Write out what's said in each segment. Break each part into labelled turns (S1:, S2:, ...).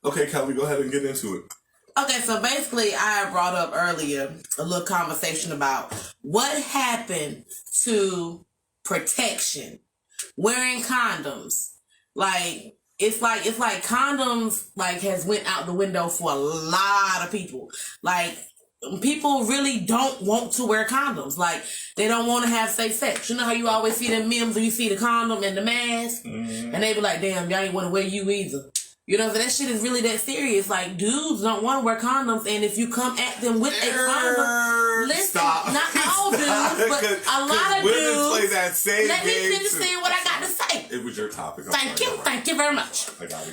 S1: Okay, Kelly, go ahead and get into it.
S2: Okay, so basically I brought up earlier a little conversation about what happened to protection, wearing condoms. Like, it's like condoms like has went out the window for a lot of people. Like, people really don't want to wear condoms. Like, they don't want to have safe sex. You know how you always see them memes where you see the condom and the mask? Mm-hmm. And they be like, damn, y'all ain't want to wear you either. You know, so that shit is really that serious. Like, dudes don't want to wear condoms, and if you come at them with a condom, listen, not all dudes, but a lot of dudes.
S1: Play that same
S2: let me finish saying what I got to say.
S1: It was your topic.
S2: Thank you very much.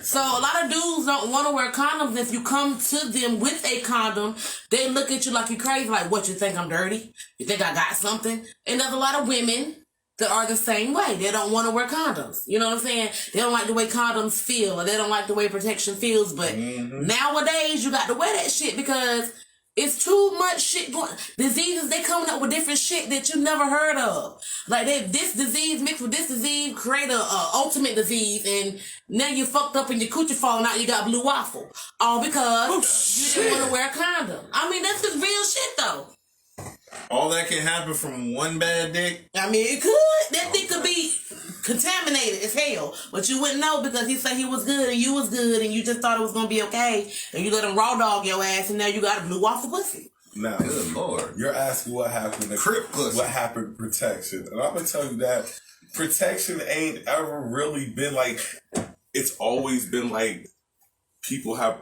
S2: So a lot of dudes don't want to wear condoms. If you come to them with a condom, they look at you like you crazy. Like, what, you think I'm dirty? You think I got something? And there's a lot of women that are the same way. They don't want to wear condoms. You know what I'm saying? They don't like the way condoms feel, or they don't like the way protection feels. But nowadays, you got to wear that shit because it's too much shit going. Diseases, they coming up with different shit that you never heard of. Like, this disease mixed with this disease create a ultimate disease, and now you fucked up and your coochie falling out. You got blue waffle, all because you didn't want to wear a condom. I mean, that's just real shit though.
S3: All that can happen from one bad dick?
S2: I mean, it could. That dick could be contaminated as hell. But you wouldn't know because he said he was good and you was good and you just thought it was going to be okay. And you let him raw dog your ass and now you got a blue waffle pussy.
S1: Now,
S3: good Lord.
S1: You're asking what happened to
S3: Crip pussy.
S1: What happened to protection. And I'm going to tell you that protection ain't ever really been like, it's always been like people have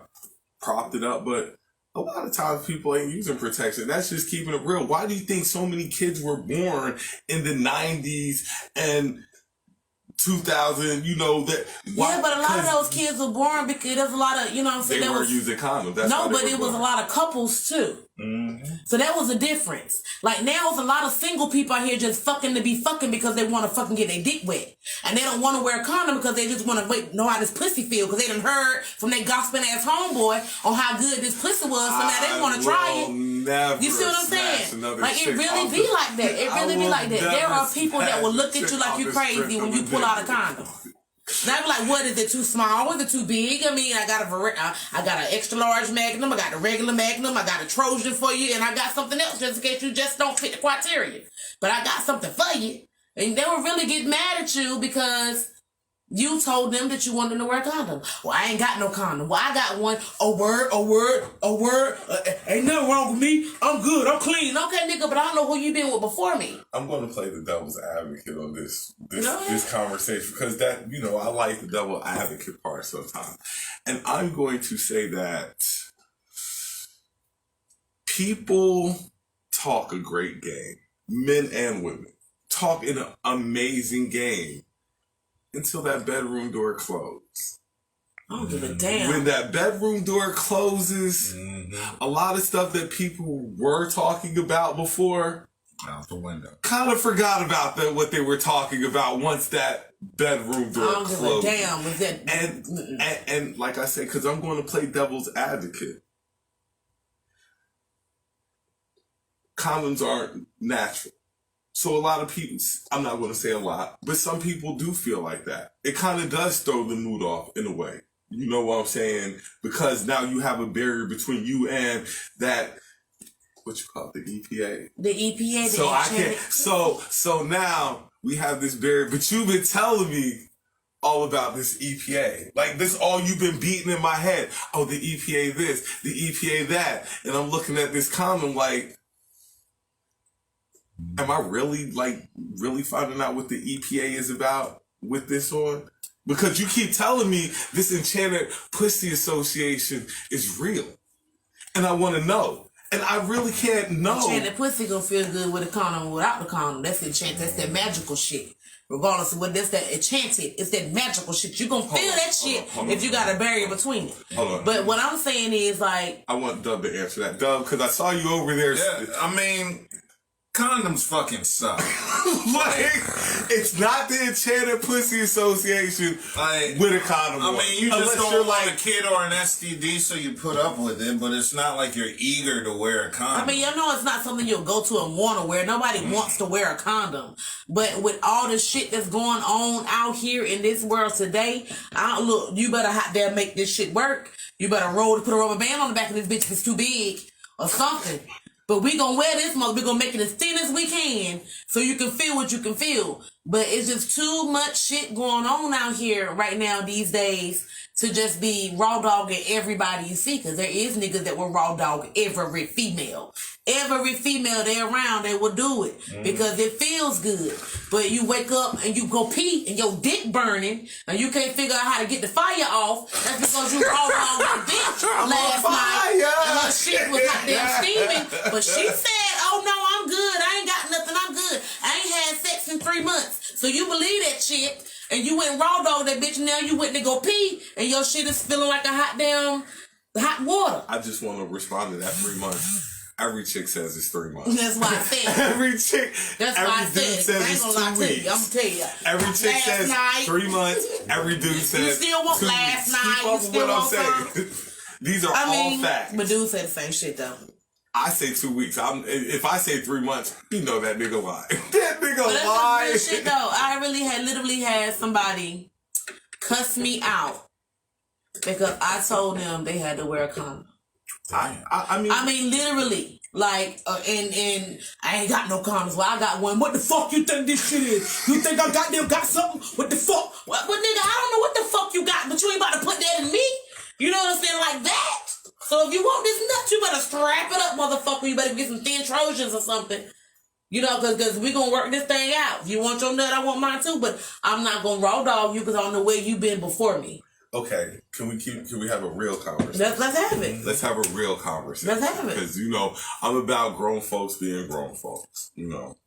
S1: propped it up, but a lot of times people ain't using protection. That's just keeping it real. Why do you think so many kids were born in the 90s and 2000, you know, that...
S2: Why? Yeah, but a lot of those kids were born because there's a lot of, you know what I'm saying?
S1: They weren't using condoms. That's
S2: no, but it was a lot of couples too. Mm-hmm. So that was a difference. Like, now it's a lot of single people out here just fucking to be fucking because they want to fucking get their dick wet. And they don't want to wear a condom because they just want to know how this pussy feel because they done heard from their gossiping ass homeboy on how good this pussy was, so now they want to try it. You see what I'm saying? Like, it really be like that. It really be like that. There are people that will look at you like you crazy when you pull out a condom. Now I'm like, what is it, too small? Is it too big? I mean, I got an extra large Magnum, I got a regular Magnum, I got a Trojan for you, and I got something else just in case you just don't fit the criteria. But I got something for you. And they will really get mad at you because you told them that you wanted to wear a condom. Well, I ain't got no condom. Well, I got one. A word. Ain't nothing wrong with me. I'm good. I'm clean. Okay, nigga, but I don't know who you been with before me.
S1: I'm going to play the devil's advocate on this conversation because that, you know, I like the devil advocate part sometimes. And I'm going to say that people talk a great game. Men and women talk in an amazing game. Until that bedroom door closes.
S2: I don't give a damn.
S1: When that bedroom door closes, a lot of stuff that people were talking about before
S3: out the window.
S1: Kind of forgot about what they were talking about once that bedroom door closed. I don't give a damn. Was that... and like I said, because I'm going to play devil's advocate. Condoms aren't natural. So a lot of people, I'm not going to say a lot, but some people do feel like that. It kind of does throw the mood off in a way. You know what I'm saying? Because now you have a barrier between you and that, what you call it, the EPA.
S2: The EPA.
S1: So I can't, so now we have this barrier, but you've been telling me all about this EPA. Like, this all you've been beating in my head. Oh, the EPA this, the EPA that. And I'm looking at this condom like, am I really finding out what the EPA is about with this on? Because you keep telling me this Enchanted Pussy Association is real. And I want to know. And I really can't know.
S2: Enchanted Pussy gonna feel good with a condom or without the condom. That's enchanted. That's that magical shit. Regardless of what that's that enchanted, it's that magical shit. You're gonna feel that shit if you got a barrier between it. Hold on. But what I'm saying is, like,
S1: I want Dub to answer that. Dub, because I saw you over there.
S3: Yeah, I mean, condoms fucking suck.
S1: Like, it's not the Enchanted Pussy Association with a condom.
S3: I mean, you just don't want a kid or an STD, so you put up with it, but it's not like you're eager to wear a condom.
S2: I mean, you know it's not something you'll go to and want to wear. Nobody wants to wear a condom. But with all the shit that's going on out here in this world today, look, you better out there make this shit work. You better put a rubber band on the back of this bitch if it's too big or something. But we gonna wear this mother. We gonna make it as thin as we can so you can feel what you can feel. But it's just too much shit going on out here right now these days to just be raw dogging everybody you see. Because there is niggas that will raw dog every female. Every female they around, they will do it because it feels good. But you wake up and you go pee and your dick burning and you can't figure out how to get the fire off. That's because you rolled on the bitch last night and her shit was goddamn steaming. But she said, "Oh no, I'm good. I ain't got nothing. I'm good. I ain't had sex in 3 months." So you believe that shit and you went raw dog that bitch. Now you went to go pee and your shit is feeling like a hot water.
S1: I just want to respond to that 3 months. Every chick says it's 3 months.
S2: That's why I said.
S1: Every chick.
S2: That's
S1: every
S2: why I
S1: dude
S2: said.
S1: says
S2: I ain't
S1: it's
S2: gonna lie
S1: 2
S2: to you.
S1: weeks.
S2: I'm gonna tell you.
S1: Every chick
S2: last
S1: says
S2: night,
S1: 3 months. Every dude says.
S2: You still want
S1: 2
S2: last
S1: weeks.
S2: night.
S1: Keep
S2: You
S1: up with
S2: still
S1: what I'm
S2: want
S1: saying. These are all facts.
S2: But dude said the same shit though.
S1: I say 2 weeks. If I say 3 months, you know that nigga lie. That nigga
S2: But that's
S1: lie.
S2: some real shit though. I really literally had somebody cuss me out because I told them they had to wear a condom. I mean, literally. Like, and I ain't got no condoms. Well, I got one. What the fuck you think this shit is? You think I got something? What the fuck? What nigga, I don't know what the fuck you got, but you ain't about to put that in me. You know what I'm saying? Like that. So if you want this nut, you better strap it up, motherfucker. You better get some thin Trojans or something. You know, because we going to work this thing out. If you want your nut, I want mine too. But I'm not going to raw dog you because I don't know where you been before me.
S1: Okay, can we have a real conversation?
S2: Let's have it.
S1: Let's have a real conversation.
S2: Let's have it.
S1: Because, you know, I'm about grown folks being grown folks, you know.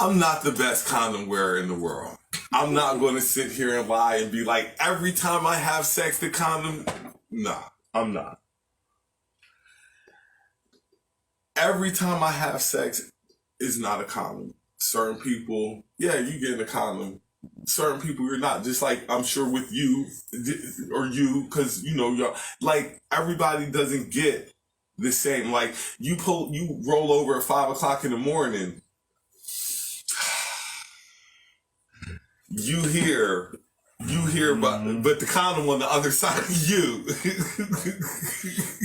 S1: I'm not the best condom wearer in the world. I'm not going to sit here and lie and be like, every time I have sex, the condom... Nah, I'm not. Every time I have sex, it's not a condom. Certain people, yeah, you get a condom. Certain people you're not, just like I'm sure with you or you, because you know you're like everybody doesn't get the same. Like you roll over at 5 o'clock in the morning, you hear but the condom on the other side of you.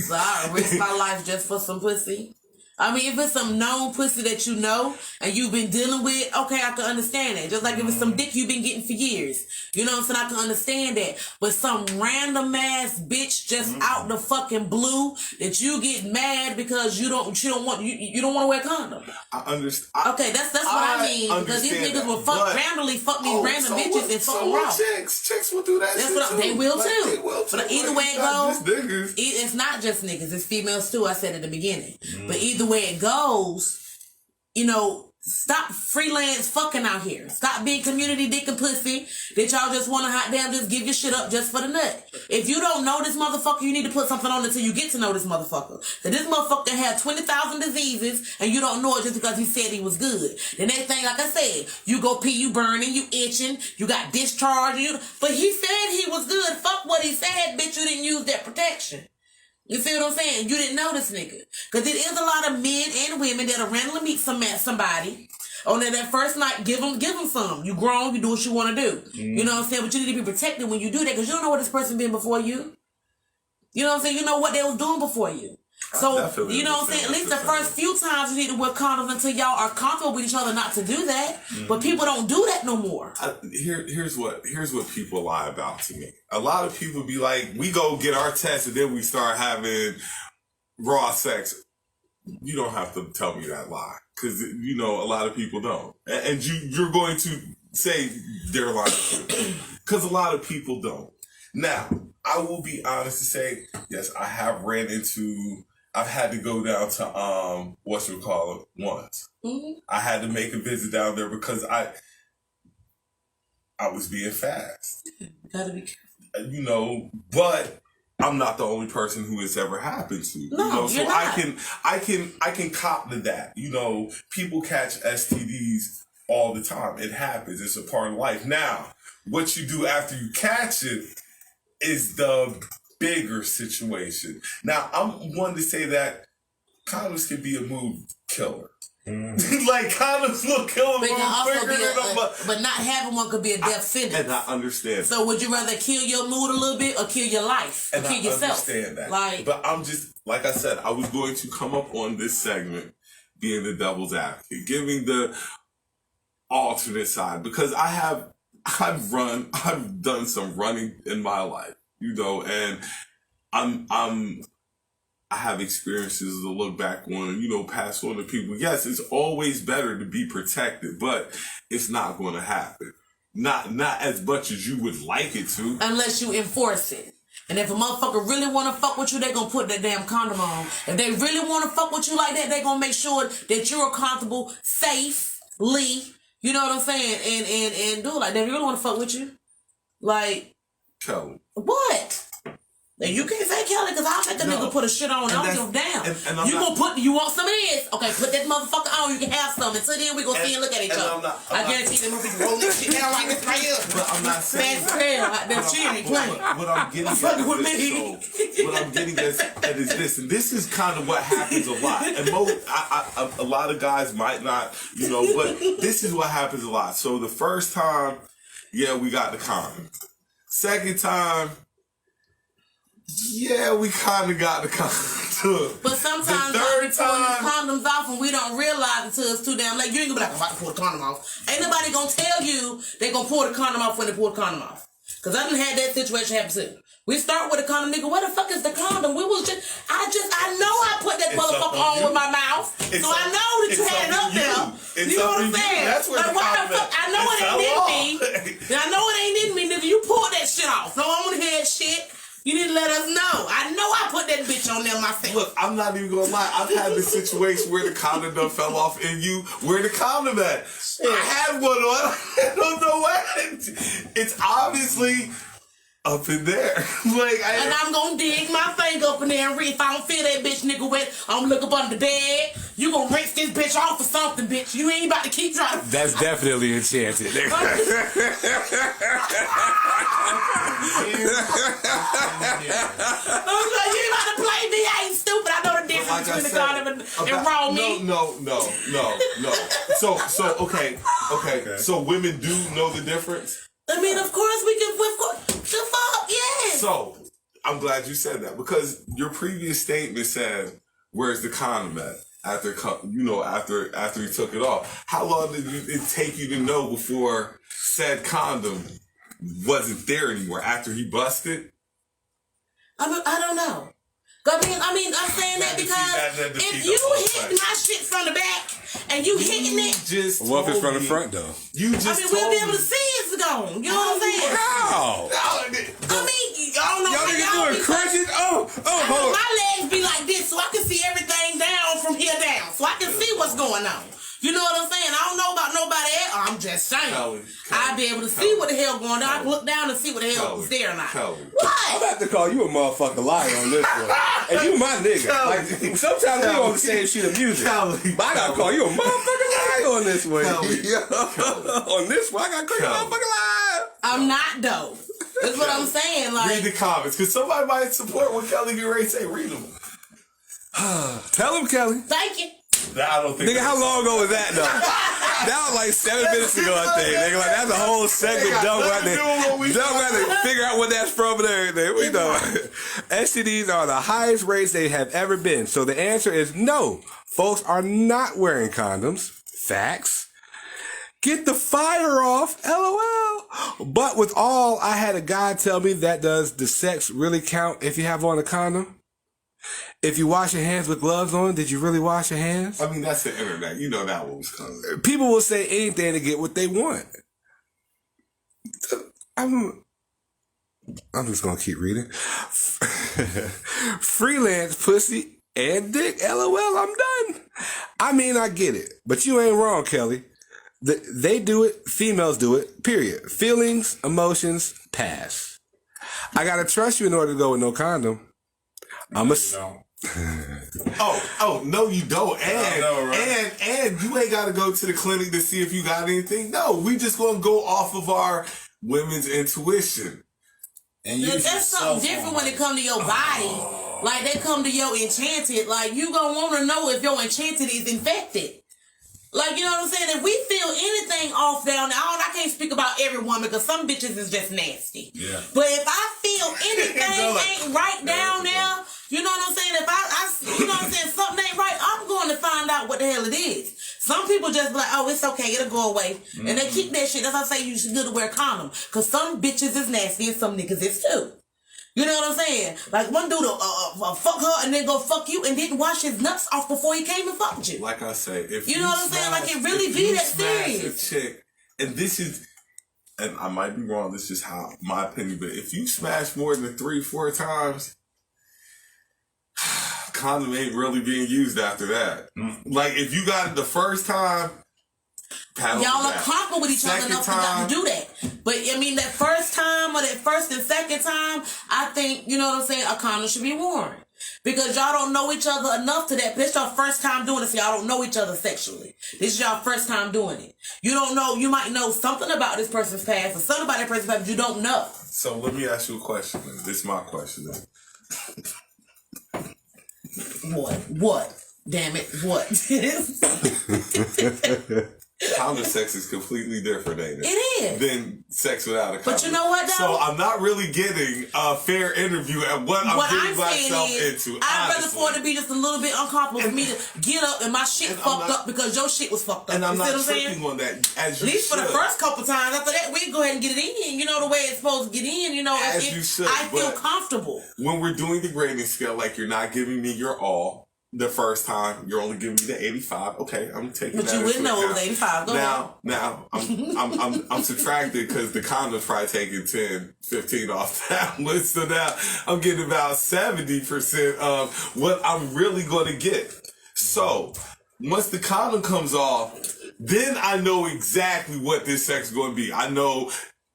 S2: So I risk my life just for some pussy. I mean, if it's some known pussy that you know and you've been dealing with, okay, I can understand that. Just like if it's some dick you've been getting for years. You know what I'm saying? I can understand that. But some random ass bitch just out the fucking blue that you get mad because you don't want to wear a condom.
S1: I understand.
S2: Okay, that's what I mean. Because these niggas will randomly fuck these random bitches and fuck them raw.
S1: Chicks will do that.
S2: That's
S1: shit
S2: what
S1: too.
S2: they will
S1: like,
S2: too.
S1: They will too.
S2: But either
S1: like,
S2: way it goes,
S1: it's
S2: not just niggas. It's females too. I said at the beginning. But either way it goes, you know, stop freelance fucking out here. Stop being community dick and pussy that y'all just want to hot damn just give your shit up just for the nut. If you don't know this motherfucker, you need to put something on until you get to know this motherfucker. That this motherfucker had 20,000 diseases and you don't know it just because he said he was good. The next thing, like I said, you go pee, you burning, you itching, you got discharge, but he said he was good. Fuck what he said, bitch. You didn't use that protection. You see what I'm saying? You didn't know this nigga. Because it is a lot of men and women that'll randomly meet somebody on that first night, give them some. You grown, you do what you want to do. You know what I'm saying? But you need to be protected when you do that because you don't know what this person been before you. You know what I'm saying? You know what they was doing before you. So, you know what I'm saying? At least the first few times you need to wear condoms until y'all are comfortable with each other not to do that. But people don't do that no more.
S1: Here's what people lie about to me. A lot of people be like, we go get our test and then we start having raw sex. You don't have to tell me that lie. Because, you know, a lot of people don't. And you're going to say they're lying too. Because a lot of people don't. Now, I will be honest to say, yes, I have I've had to go down to once. I had to make a visit down there because I was being fast.
S2: Gotta be careful.
S1: You know, but I'm not the only person who it's ever happened to.
S2: No,
S1: you know, so
S2: you're not.
S1: I can cop to that. You know, people catch STDs all the time. It happens. It's a part of life. Now, what you do after you catch it is the bigger situation. Now, I'm one to say that condoms can be a mood killer. Like condoms will kill him quicker than
S2: but not having one could be a death sentence.
S1: And I understand.
S2: So would you rather kill your mood a little bit or kill your life?
S1: And
S2: or kill
S1: I
S2: yourself?
S1: Understand that.
S2: Like,
S1: but I'm just, like I said, I was going to come up on this segment being the devil's advocate, giving the alternate side, because I've done some running in my life, and I have experiences to look back on, pass on to people. Yes, it's always better to be protected, but it's not going to happen. Not as much as you would like it to. Unless you enforce it. And if a motherfucker really want to fuck with you, they going to put that damn condom on. If they really want to fuck with you like that, they going to make sure that you're comfortable, safely, you know what I'm saying? And do it like that. They really want to fuck with you. Like, Kelly. What? And you can't say Kelly, because I'll make the nigga put a shit on. I don't give a damn. You want some of this? Okay, put that motherfucker on. You can have some. Until then, we gonna see and look at each other. I guarantee them motherfuckers roll this shit down like this right here. But I'm not saying that she ain't playing. What I'm getting at is this, and this is kind of what happens a lot. And a lot of guys might not, but this is what happens a lot. So the first time, yeah, we got the condom. Second time, yeah, we kind of got the condom. But sometimes we pull the condoms off and we don't realize it till it's too damn late. You ain't gonna be like, I'm about to pull the condom off. Ain't nobody gonna tell you they gonna pull the condom off when they pull the condom off. Because I done had that situation happen too. We start with a condom, nigga. Where the fuck is the condom? I know I put that motherfucker on with my mouth. So I know that you had it up there. You know what I'm saying? That's where the condom is. I know it ain't in me. I know it ain't in me, nigga. You pulled that shit off. No, I want to hear that shit. You need to let us know. I know I put that bitch on there myself. Look, I'm not even gonna lie. I've had this situation where the condom done fell off and where the condom at? I had one on. I don't know what. It's obviously up in there. And I'm gonna dig my finger up in there and read. If I don't feel that bitch nigga wet, I'm gonna look up under the bed. You gonna rinse this bitch off or something, bitch. You ain't about to keep trying.
S4: That's definitely enchanted.
S2: You ain't about to play me. I ain't stupid. I know the difference between the condom and raw meat. No. So okay. So women do know the difference? I mean, of course we can. The fuck, yes. So I'm glad you said that, because your previous statement said, "Where's the condom at?" After he took it off. How long did it take you to know before said condom wasn't there anymore? After he busted? I don't know. I mean, I'm saying that because if you hit my shit from the back and you hitting it,
S4: what if it's from the front though?
S2: We'll be able to see it's gone. You know what I'm saying?
S4: How?
S2: I mean, I don't know.
S4: Y'all niggas doing crunches?
S2: Hold on. My legs be like this, so I can see everything down from here down, so I can see what's going on. You know what I'm saying? I don't know about nobody else. I'm just saying. I'd be able to see what the hell going on. I can look down and see what the hell was there or not. What?
S4: I'm about to call you a motherfucking liar on this one. And you my nigga. Like, sometimes we on the same sheet of music. But I gotta call you a motherfucking liar on this one. On this one, I gotta call you a motherfucking liar.
S2: I'm not though. That's what I'm saying. Like,
S1: read the comments, because somebody might support what Kelly get ready to say. Read them.
S4: Tell him, Kelly.
S2: Thank you.
S1: I don't think.
S4: Nigga, how long ago was that though? That was like 7 minutes ago, I think. Nigga, like that's a whole segment. Don't have to figure out what that's from and everything. We know STDs are the highest rates they have ever been. So the answer is no. Folks are not wearing condoms. Facts. Get the fire off. LOL. But with all, I had a guy tell me that does the sex really count if you have on a condom? If you wash your hands with gloves on, did you really wash your hands?
S1: I mean, that's the internet. You know that one was coming.
S4: People will say anything to get what they want. I'm just going to keep reading. Freelance pussy and dick. LOL, I'm done. I mean, I get it. But you ain't wrong, Kelly. They do it. Females do it. Period. Feelings, emotions, pass. I got to trust you in order to go with no condom. No,
S1: no, you don't. And you ain't got to go to the clinic to see if you got anything. No, we just gonna go off of our women's intuition.
S2: And that's something different when it come to your body. Like they come to your enchanted. Like you gonna want to know if your enchanted is infected. Like, you know what I'm saying? If we feel anything off down there, I can't speak about every woman because some bitches is just nasty.
S3: Yeah.
S2: But if I feel anything ain't right down there, you know what I'm saying? If I you know what I'm saying, something ain't right, I'm going to find out what the hell it is. Some people just be like, oh, it's okay, it'll go away. Mm-hmm. And they keep that shit. That's why I say you should good to wear a condom. Because some bitches is nasty and some niggas is too. You know what I'm saying? Like one dude fuck her and then go fuck you and didn't wash his nuts off before he came and fucked you.
S1: Like I say, if
S2: you know what I'm saying, like it really be that serious.
S1: A chick, and this is, and I might be wrong. This is how my opinion, but if you smash more than 3-4 times, condom ain't really being used after that. Like if you got it the first time.
S2: Y'all are comfortable with each other enough to do that. But I mean, that first time or that first and second time, I think, you know what I'm saying, a condom should be worn. Because y'all don't know each other enough to that. This y'all first time doing this. Y'all don't know each other sexually. This is y'all first time doing it. You don't know, you might know something about this person's past or something about that person's past, but you don't know.
S1: So let me ask you a question. This is my question.
S2: What? Damn it, what?
S1: Condom sex is completely different, ain't it?
S2: It is.
S1: Than sex without a condom.
S2: But you know what, though?
S1: So I'm not really getting a fair interview at what I'm getting myself into.
S2: I'd rather for it to be just a little bit uncomfortable for me to get up and my shit fucked up because your shit was fucked up.
S1: And I'm not tripping on that. As you
S2: at least
S1: should.
S2: for the first couple times. After that, we go ahead and get it in. You know, the way it's supposed to get in. You know,
S1: as you should.
S2: I feel comfortable.
S1: When we're doing the grading scale, like you're not giving me your all. The first time, you're only giving me the 85. Okay, I'm taking that.
S2: But you wouldn't know it was 85. Go
S1: now, I'm subtracted because the condom's probably taking 10, 15 off that one. So now I'm getting about 70% of what I'm really going to get. So once the condom comes off, then I know exactly what this sex is going to be. I know.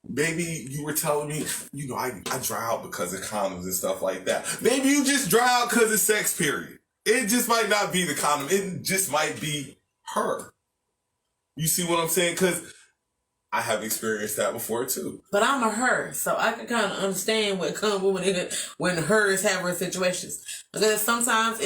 S1: Maybe you were telling me, you know, I dry out because of condoms and stuff like that. Maybe you just dry out because of sex, period. It just might not be the condom. It just might be her. You see what I'm saying? Because I have experienced that before too.
S2: But I'm a her, so I can kind of understand what comes when hers have her situations. Because sometimes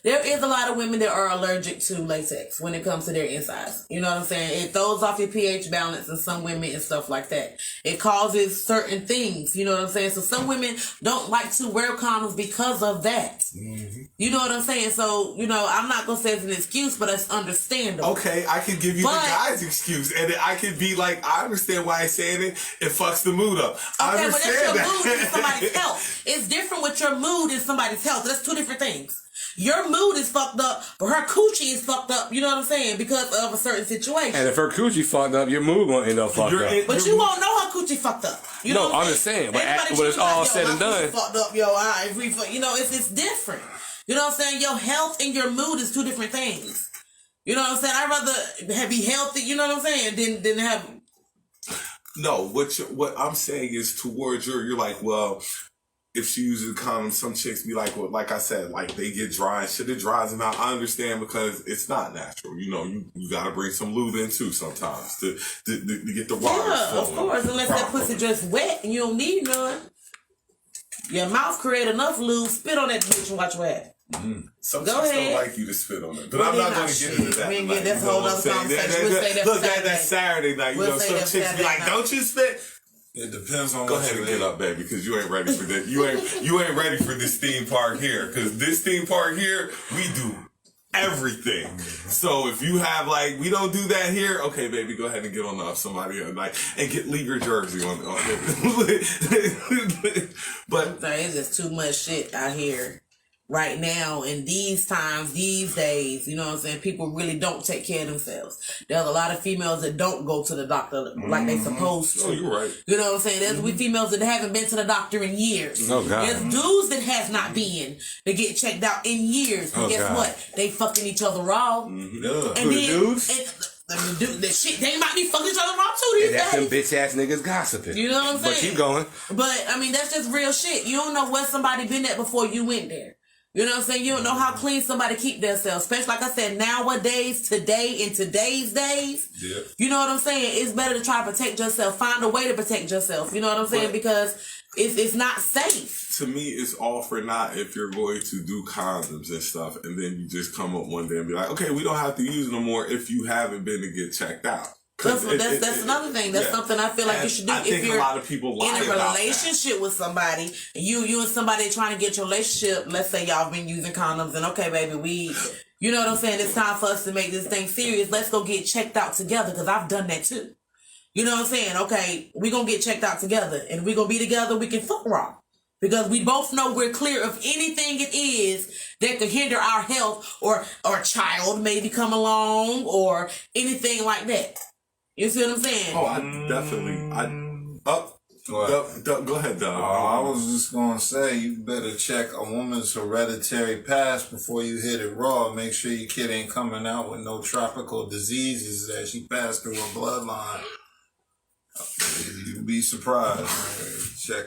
S2: there is a lot of women that are allergic to latex when it comes to their insides. You know what I'm saying? It throws off your pH balance in some women and stuff like that. It causes certain things. You know what I'm saying? So some women don't like to wear condoms because of that. Mm-hmm. You know what I'm saying? So, you know, I'm not going to say it's an excuse, but it's understandable.
S1: Okay, I can give you the guy's excuse. And I can be like, I understand why he's saying it. It fucks the mood up. I understand
S2: that. Mood and somebody's health. It's different with your mood and somebody's health. That's two different things. Your mood is fucked up, but her coochie is fucked up, you know what I'm saying, because of a certain situation.
S4: And if her coochie fucked up, your mood won't end up fucked up.
S2: But you won't know her coochie fucked up. You know
S4: I'm just saying, but when it's all said and done.
S2: Fucked up, you know, it's different. You know what I'm saying? Your health and your mood is two different things. You know what I'm saying? I'd rather be healthy, you know what I'm saying, than have...
S1: No, what I'm saying is towards you're like, well, if she uses a condom, some chicks be like, well, like I said, like they get dry and shit, it dries them out. I understand because it's not natural. You know, you gotta bring some lube in too sometimes to get the water flowing.
S2: Yeah, of course, unless that pussy just wet and you don't need none. Your mouth create enough lube, spit on that bitch and watch what happens.
S1: Mm-hmm. Some chicks don't like you to spit on it, but I'm not going to get into that.
S2: We get that's a whole other conversation.
S1: Look, that's Saturday night. You know, some chicks be like, "Don't you spit?"
S3: It depends on.
S1: Go ahead and get up, baby, because you ain't ready for this. You ain't ready for this theme park here. Because this theme park here, we do everything. So if you have we don't do that here. Okay, baby, go ahead and get on somebody and leave your jersey on it. But
S2: it's just too much shit out here right now in these times, these days. You know what I'm saying? People really don't take care of themselves. There's a lot of females that don't go to the doctor like they supposed to.
S1: Oh, you're right.
S2: You know what I'm saying? There's we females that haven't been to the doctor in years.
S4: Oh, God.
S2: There's dudes that has not been to get checked out in years. And guess what? They fucking each other raw.
S1: Mm-hmm.
S2: And
S4: then, dudes?
S2: The shit, they might be fucking each other raw too these days.
S4: That's them bitch ass niggas gossiping.
S2: You know what I'm saying?
S4: But keep going.
S2: But I mean, that's just real shit. You don't know where somebody been at before you went there. You know what I'm saying? You don't know how clean somebody keep themselves. Especially, like I said, nowadays, in today's days, you know what I'm saying? It's better to try to protect yourself. Find a way to protect yourself. You know what I'm saying? Because it's not safe.
S1: To me, it's all for naught if you're going to do condoms and stuff, and then you just come up one day and be like, okay, we don't have to use no more if you haven't been to get checked out.
S2: That's another thing. That's something I feel like you should do if you're
S1: a lot of people lie
S2: in a
S1: about
S2: relationship with somebody. And you and somebody trying to get your relationship. Let's say y'all been using condoms, and okay, baby, you know what I'm saying? It's time for us to make this thing serious. Let's go get checked out together because I've done that too. You know what I'm saying? Okay, we gonna get checked out together, and we gonna be together. We can fuck raw. Because we both know we're clear of anything it is that could hinder our health or a child maybe come along or anything like that. You see what I'm saying?
S1: Oh, I definitely. Go ahead, Doug.
S3: I was just gonna say you better check a woman's hereditary past before you hit it raw. Make sure your kid ain't coming out with no tropical diseases that she passed through her bloodline. You'd be surprised. Check.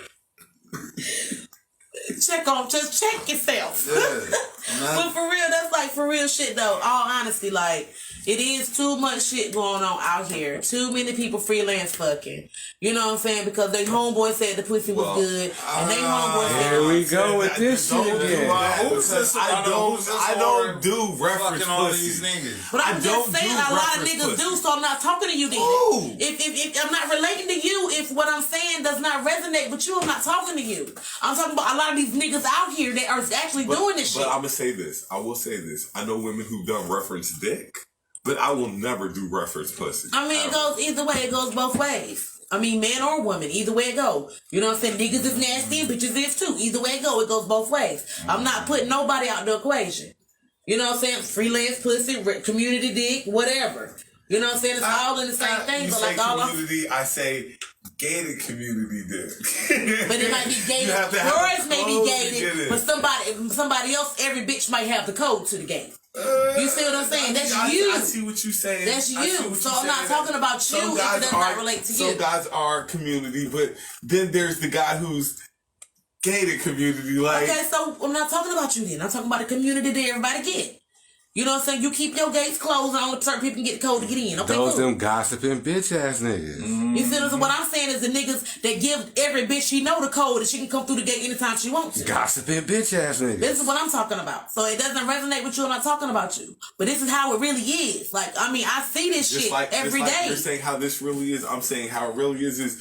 S2: Just check yourself.
S3: Yeah.
S2: But for real, that's like for real shit though. All honesty, like it is too much shit going on out here. Too many people freelance fucking. You know what I'm saying? Because they homeboy said the pussy was good, and they homeboy said.
S4: Here we go with this shit again.
S1: I don't do reference
S3: all
S1: pussy.
S3: these niggas.
S2: But I'm just saying a lot of niggas do, so I'm not talking to you then.
S1: Ooh.
S2: If I'm not relating to you, if what I'm saying does not resonate with you, I'm not talking to you. I'm talking about a lot of these niggas out here that are actually doing this shit.
S1: But I'm gonna say this. I will say this. I know women who've done reference dick, but I will never do reference pussy.
S2: I mean, it goes either way. It goes both ways. I mean, man or woman, either way it go. You know what I'm saying? Niggas is nasty and bitches is too. Either way it go, it goes both ways. I'm not putting nobody out the equation. You know what I'm saying? Freelance pussy, community dick, whatever. You know what I'm saying? It's all in the same thing.
S1: You
S2: But
S1: say
S2: like all
S1: community, I say gated community dick.
S2: But it might be gated. Yours may be gated, but somebody else, every bitch might have the code to the gate. You see what I'm saying? That's you.
S1: I see what you're saying.
S2: That's you. So I'm not talking about you if it does not relate to you.
S1: Some guys are community, but then there's the guy who's gated community. Like,
S2: okay, so I'm not talking about you then. I'm talking about the community that everybody get. You know what I'm saying? You keep your gates closed and only certain people can get the code to get in. Okay,
S4: Those
S2: cool.
S4: them gossiping bitch ass niggas.
S2: You see what I'm saying? What I'm saying is the niggas that give every bitch she know the code and she can come through the gate anytime she wants to.
S4: Gossiping bitch ass niggas.
S2: This is what I'm talking about. So it doesn't resonate with you. I'm not talking about you. But this is how it really is. Like, I mean, I see this
S1: just
S2: shit
S1: like,
S2: every
S1: just
S2: day.
S1: like you're saying how this really is. I'm saying how it really is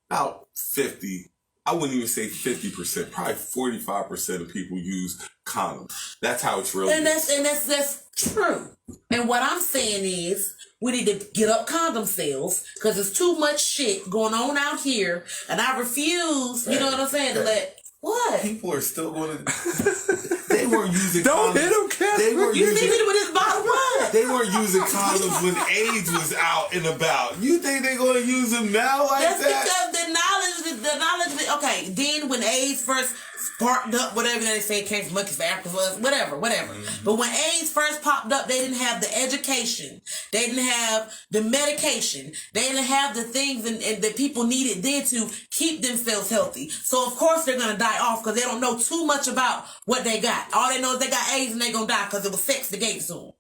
S1: about 50. I wouldn't even say 50%. Probably 45% of people use condoms. That's how it's really.
S2: That's true. And what I'm saying is, we need to get up condom sales because there's too much shit going on out here, and I refuse. You know what I'm saying? To let what
S1: people are still going to. They weren't using.
S4: Don't
S1: condoms.
S4: hit them, Ken.
S1: They were
S2: you
S1: using.
S2: see me with this bottle? What?
S1: They weren't using condoms when AIDS was out and about. You think they're going to use them now like
S2: That's
S1: that?
S2: because the knowledge. Okay, then when AIDS first sparked up, whatever they say, it came from monkeys for Africa, whatever.
S1: Mm-hmm.
S2: But when AIDS first popped up, they didn't have the education, they didn't have the medication, they didn't have the things and that people needed then to keep themselves healthy. So of course they're gonna die off because they don't know too much about what they got. All they know is they got AIDS and they're gonna die because it was sex that gave it to them.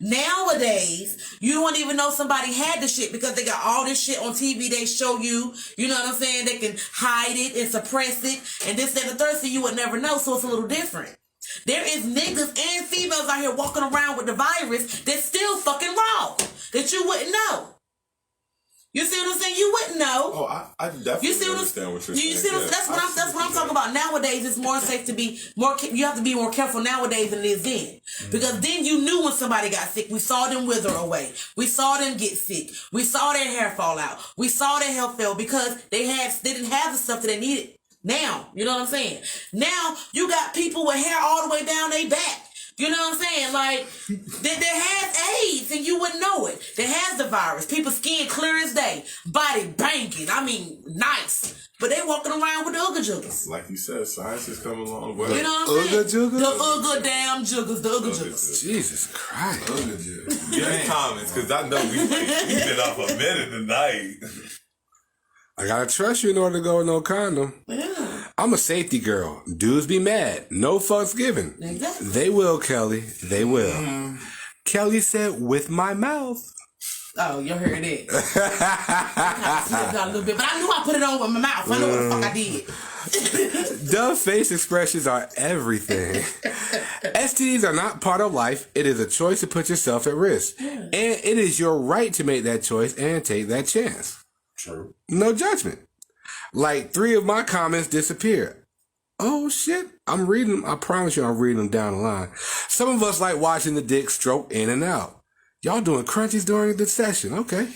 S2: Nowadays, you don't even know somebody had the shit because they got all this shit on TV. They show you, you know what I'm saying? They can hide it and suppress it and this, that, and the third, so you would never know. So it's a little different. There is niggas and females out here walking around with the virus that's still fucking raw that you wouldn't know. You see what I'm saying? You wouldn't know.
S1: Oh, I definitely understand what you're saying.
S2: You see what that's what I'm talking about. Nowadays, it's more safe to be more. You have to be more careful nowadays than it is then, because then you knew when somebody got sick. We saw them wither away. We saw them get sick. We saw their hair fall out. We saw their health fail because they didn't have the stuff that they needed. Now, you know what I'm saying? Now you got people with hair all the way down their back. You know what I'm saying? Like, that has AIDS and you wouldn't know it. That has the virus. People's skin clear as day. Body banging. I mean, nice. But they walking around with the Ooga Juggers.
S1: Like you said, science has come a long way.
S2: You know what I'm saying?
S4: Ooga Juggers?
S2: The Ooga damn Juggers. The Ooga Juggers.
S4: Jesus Christ.
S3: Ooga Juggers.
S1: Get comments, because I know we've been off a minute tonight.
S4: I gotta trust you in order to go with no condom.
S2: Yeah.
S4: I'm a safety girl. Dudes be mad. No fucks given.
S2: Exactly.
S4: They will, Kelly. They will. Kelly said, with my mouth.
S2: Oh, you heard it. I slipped out a little bit, but I knew I put it on with my mouth. I know what the fuck I did.
S4: Dumb face expressions are everything. STDs are not part of life. It is a choice to put yourself at risk. And it is your right to make that choice and take that chance.
S3: True.
S4: No judgment. Like 3 of my comments disappeared. Oh shit. I'm reading them. I promise you I'm reading them down the line. Some of us like watching the dick stroke in and out. Y'all doing crunchies during the session. Okay.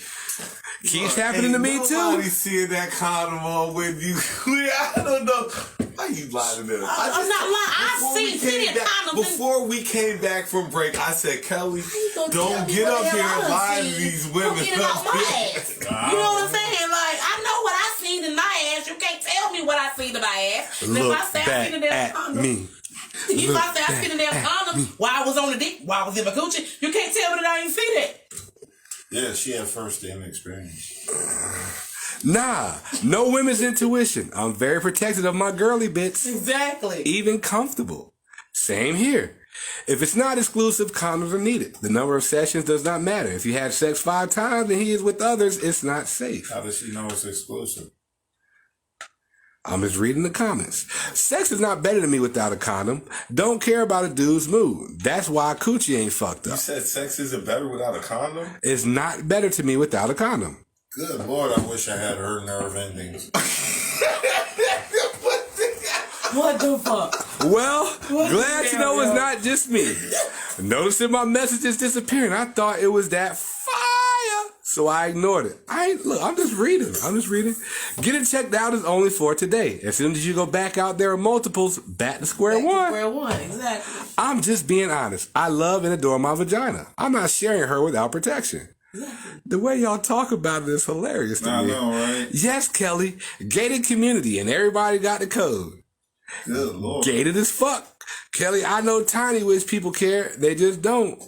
S4: Keeps happening to me too.
S1: Nobody seeing that condom on with you. I don't know. Why you lying to them?
S2: I'm not lying. I seen plenty of condoms.
S1: Before we came back from break, I said, Kelly, don't get up here and lie to these women.
S2: Get it out my ass. You know what I'm saying? Like, I know what I seen in my ass. You can't tell me what I seen in my ass.
S4: Look back at me.
S2: You might say I seen in damn condom while I was on the dick, while I was in my coochie. You can't tell me that I ain't see that.
S3: Yeah, she had first-hand experience.
S4: Nah, no women's intuition. I'm very protective of my girly bits.
S2: Exactly.
S4: Even comfortable. Same here. If it's not exclusive, condoms are needed. The number of sessions does not matter. If you have sex 5 times and he is with others, it's not safe.
S3: How does she know it's exclusive?
S4: I'm just reading the comments. Sex is not better to me without a condom. Don't care about a dude's mood. That's why coochie ain't fucked up.
S1: You said sex isn't better without a condom?
S4: It's not better to me without a condom.
S3: Good Lord, I wish I had her nerve endings.
S2: What the fuck?
S4: Well, glad to know it's not just me. Noticing my messages disappearing, I thought it was that fire, so I ignored it. I'm just reading. Getting checked out is only for today. As soon as you go back out there are multiples, back to square one.
S2: Square one, exactly.
S4: I'm just being honest. I love and adore my vagina. I'm not sharing her without protection. The way y'all talk about it is hilarious to me.
S3: I know, right?
S4: Yes, Kelly, gated community and everybody got the code.
S3: Good Lord.
S4: Gated as fuck. Kelly, I know Tiny wish people care. They just don't.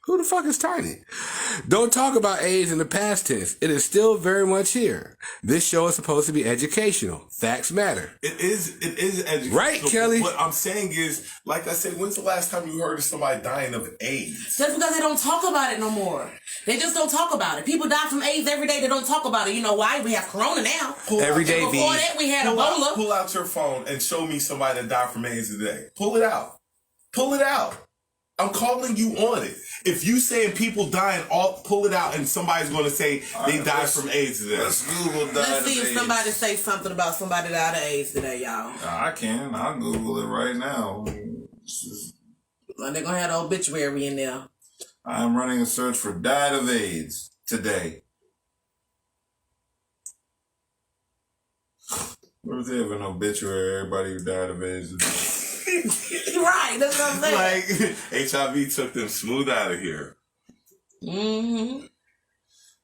S4: Who the fuck is Tiny? Don't talk about AIDS in the past tense. It is still very much here. This show is supposed to be educational. Facts matter.
S1: It is educational.
S4: Right, Kelly?
S1: What I'm saying is, like I said, when's the last time you heard of somebody dying of AIDS?
S2: That's because they don't talk about it no more. They just don't talk about it. People die from AIDS every day. They don't talk about it. You know why? We have Corona now.
S4: Every day,
S2: and before that, we had Ebola.
S1: Pull out your phone and show me somebody that died from AIDS today. Pull it out. Pull it out. I'm calling you on it. If you saying people dying, pull it out, and somebody's going to say they died from AIDS today.
S3: Let's Google died
S2: Let's see
S3: of
S2: if
S3: AIDS.
S2: somebody say something about somebody died of AIDS today, y'all.
S3: I can. I'll Google it right now.
S2: Well, they're going to have the obituary in there.
S3: I'm running a search for died of AIDS today. What if they have an obituary? Everybody who died of AIDS today.
S2: Right, that's what I'm saying.
S1: Like, HIV took them smooth out of here.
S2: Mm-hmm.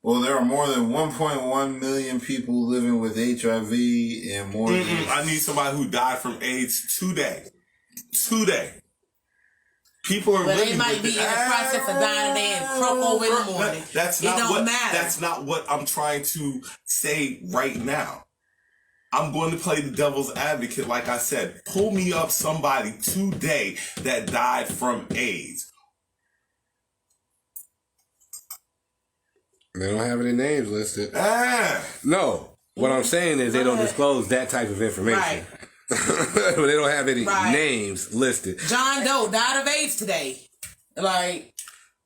S3: Well, there are more than 1.1 million people living with HIV and more than...
S1: I need somebody who died from AIDS today. Today. People are
S2: But
S1: living
S2: they might
S1: with
S2: be
S1: it.
S2: in the process of dying today and crump over in the morning.
S1: That's
S2: it
S1: not
S2: don't
S1: what,
S2: matter.
S1: That's not what I'm trying to say right now. I'm going to play the devil's advocate, like I said. Pull me up somebody today that died from AIDS.
S4: They don't have any names listed.
S1: Ah.
S4: No. What I'm saying is they don't disclose that type of information.
S2: Right.
S4: But they don't have any names listed.
S2: John Doe died of AIDS today. Like,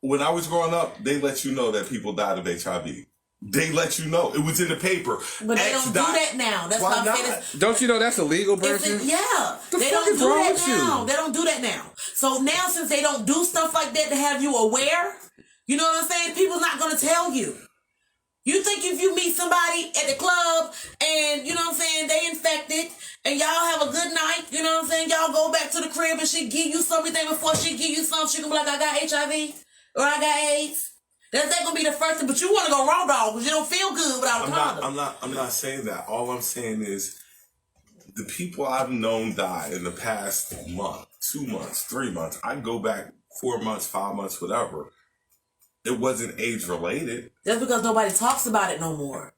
S1: when I was growing up, they let you know that people died of HIV. They let you know. It was in the paper.
S2: but they don't do that now. That's why I'm saying it's,
S4: Don't you know that's a legal person?
S2: yeah.
S4: The
S2: They
S4: fuck
S2: don't
S4: is
S2: do
S4: wrong
S2: that
S4: with
S2: now.
S4: you?
S2: They don't do that now. So now since they don't do stuff like that to have you aware, you know what I'm saying? People's not going to tell you. You think if you meet somebody at the club and, you know what I'm saying, they infected and y'all have a good night, you know what I'm saying, y'all go back to the crib and she give you something before she give you something, she gonna be like, I got HIV or I got AIDS. That's not gonna be the first thing, but you want to go raw dog because you don't feel good without a condom.
S1: I'm not saying that. All I'm saying is the people I've known die in the past month, 2 months, 3 months. I can go back 4 months, 5 months, whatever. it wasn't age related.
S2: That's because nobody talks about it no more.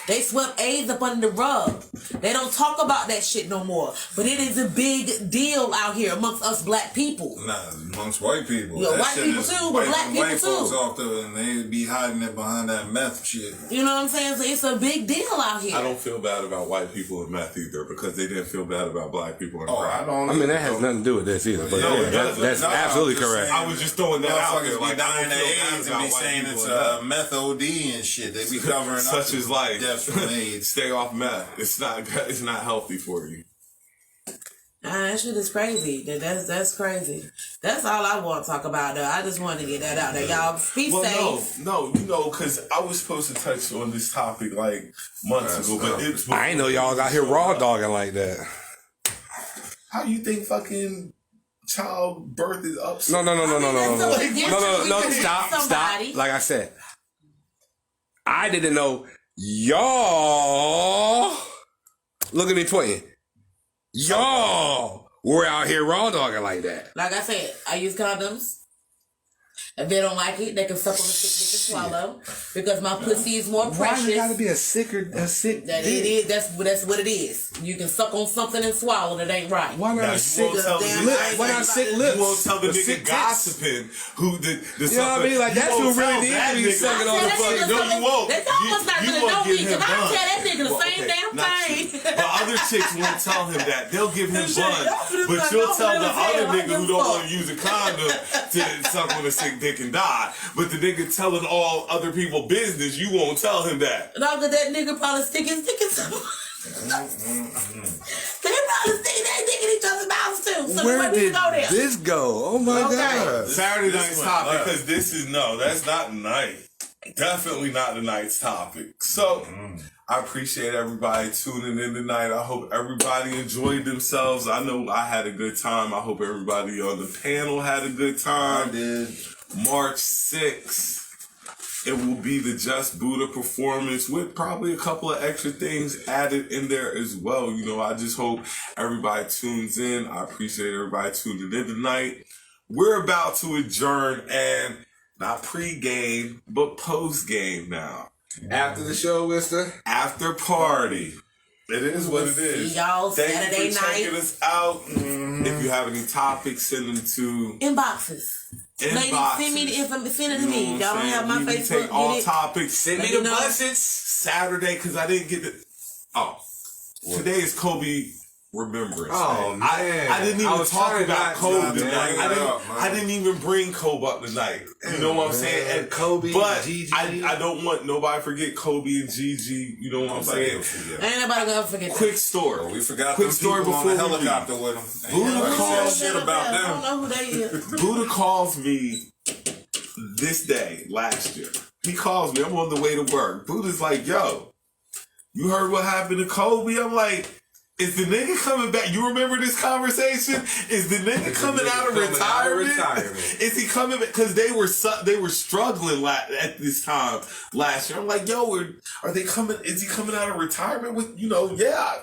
S2: They swept AIDS up under the rug. They don't talk about that shit no more. But it is a big deal out here amongst us black people.
S3: Nah, amongst white people.
S2: Yeah, white people too, but black people
S3: folks
S2: too.
S3: Off there, and they be hiding it behind that meth shit.
S2: You know what I'm saying? So it's a big deal out here.
S1: I don't feel bad about white people and meth either because they didn't feel bad about black people and crack.
S4: I mean, that has nothing to do with this either. But that's absolutely correct.
S1: I was just throwing that out there.
S3: Like, dying of AIDS and be saying it's meth OD and shit. They be covering up
S1: such as like
S3: deaths from AIDS.
S1: Stay off meth. It's not healthy for you.
S2: That shit is crazy. That's crazy. That's all I want to talk about, though. I just wanted to get that out there. Y'all be safe.
S1: No, because I was supposed to touch on this topic like months ago, but
S4: I ain't know y'all out here raw dogging like that.
S1: How you think fucking childbirth is up?
S4: No. Stop. Like I said, I didn't know y'all. Look at me pointing. Y'all were out here raw dogging like that.
S2: Like I said, I use condoms. If they don't like it, they can suck on the sick dick and swallow. Because my pussy is more precious.
S4: Why it gotta be a sick
S2: that it is. That's what it is. You can suck on something and swallow that ain't right.
S4: Why not a sick lip? Why not sick lips?
S1: You won't tell the nigga gossiping who the
S4: you know what I mean? Like that's who really needs to be sucking on the fucking.
S1: No, you won't.
S2: That's almost not gonna know me because I tell that nigga the same damn thing.
S1: But other chicks won't tell him that. They'll give him bun, but you'll tell the other nigga who don't want to use a condom to suck on a sick dick and die. But the nigga telling all other people business, you won't tell him that.
S2: No, because that nigga probably sticking someone. They probably stick that dick in each other's mouths too. So
S4: where did
S2: go there.
S4: this go? Oh my God.
S1: Saturday night's topic, because this is, that's not the night. Definitely not the night's topic. So, I appreciate everybody tuning in tonight. I hope everybody enjoyed themselves. I know I had a good time. I hope everybody on the panel had a good time.
S3: I did.
S1: March 6th, it will be the Just Budha performance with probably a couple of extra things added in there as well. You know, I just hope everybody tunes in. I appreciate everybody tuning in tonight. We're about to adjourn and not pre-game, but post-game now.
S4: After the show, mister?
S1: After party. It is what it is.
S2: See y'all Saturday
S1: you for
S2: night.
S1: checking us out. If you have any topics, send them to
S2: inboxes. Ladies, send me the information. Send it to me. Y'all don't have my Facebook.
S1: Take all topics.
S4: Send me the buses.
S1: Saturday, because I didn't get the. Today is Kobe Remembrance
S4: Oh,
S1: Day.
S4: man.
S1: I didn't even talk about Kobe
S3: to
S1: tonight. I didn't even bring Kobe up tonight. You know what I'm saying? And
S4: Kobe,
S1: but
S4: Gigi.
S1: I don't want nobody to forget Kobe and Gigi. You know what I'm saying?
S2: Ain't nobody gonna forget that.
S1: Quick story.
S3: We forgot
S1: Quick
S3: them
S1: story
S3: people
S1: before
S3: on the
S1: we
S3: helicopter
S1: leave.
S3: with them.
S1: Buddha calls
S3: shit about
S2: I
S3: them.
S2: don't know who they is.
S1: Buddha calls me this day last year. He calls me. I'm on the way to work. Buddha's like, yo, you heard what happened to Kobe? I'm like, is the nigga coming back? You remember this conversation? Is the nigga coming out of retirement? Is he coming back? Because they were struggling at this time last year. I'm like, yo, are they coming? Is he coming out of retirement with, yeah.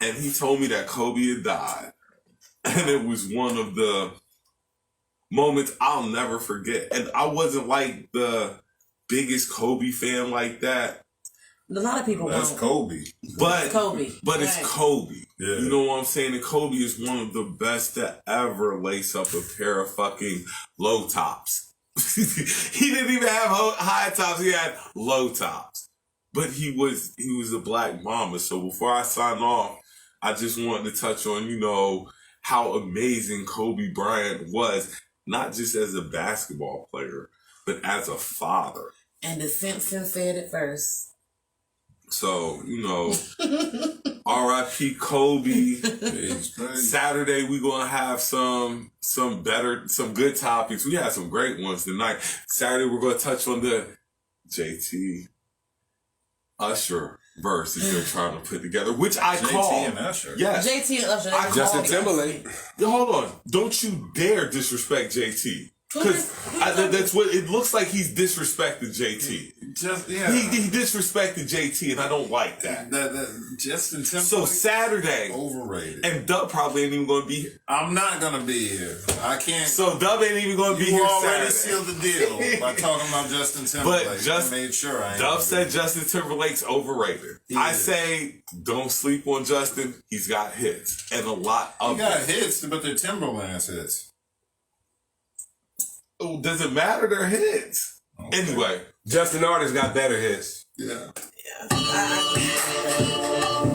S1: And he told me that Kobe had died. And it was one of the moments I'll never forget. And I wasn't like the biggest Kobe fan like that.
S2: A lot of people
S3: That's
S2: won't.
S3: Kobe.
S1: But
S2: it's Kobe.
S1: It's Kobe.
S3: Yeah.
S1: You know what I'm saying? And Kobe is one of the best to ever lace up a pair of fucking low tops. He didn't even have high tops. He had low tops. But he was a black mama. So before I sign off, I just wanted to touch on, how amazing Kobe Bryant was, not just as a basketball player, but as a father.
S2: And the Simpsons said it first.
S1: So, R.I.P. Kobe. Saturday, we're going to have some good topics. We had some great ones tonight. Saturday, we're going to touch on the JT Usher verse that they're trying to put together, which I call.
S3: JT and Usher.
S1: Yes.
S2: JT and Usher.
S4: Justin Timberlake.
S1: Yo, hold on. Don't you dare disrespect JT. Because that's what it looks like. He's disrespecting JT. He disrespected JT, and I don't like that.
S3: Justin Timberlake.
S1: So Saturday,
S3: overrated.
S1: And Dub probably ain't even going to be here.
S3: I'm not going to be here. I can't.
S1: So Dub ain't even going to be here.
S3: You already
S1: Saturday.
S3: sealed the deal by talking about Justin Timberlake.
S1: But just
S3: I made sure I ain't.
S1: Dub said Justin Timberlake's overrated. I say don't sleep on Justin. He's got hits and a lot of.
S3: He got hits, but they're Timberland's hits.
S1: Oh, does it matter? They're hits. Okay. Anyway,
S4: Justin Artist got better hits.
S3: Yeah.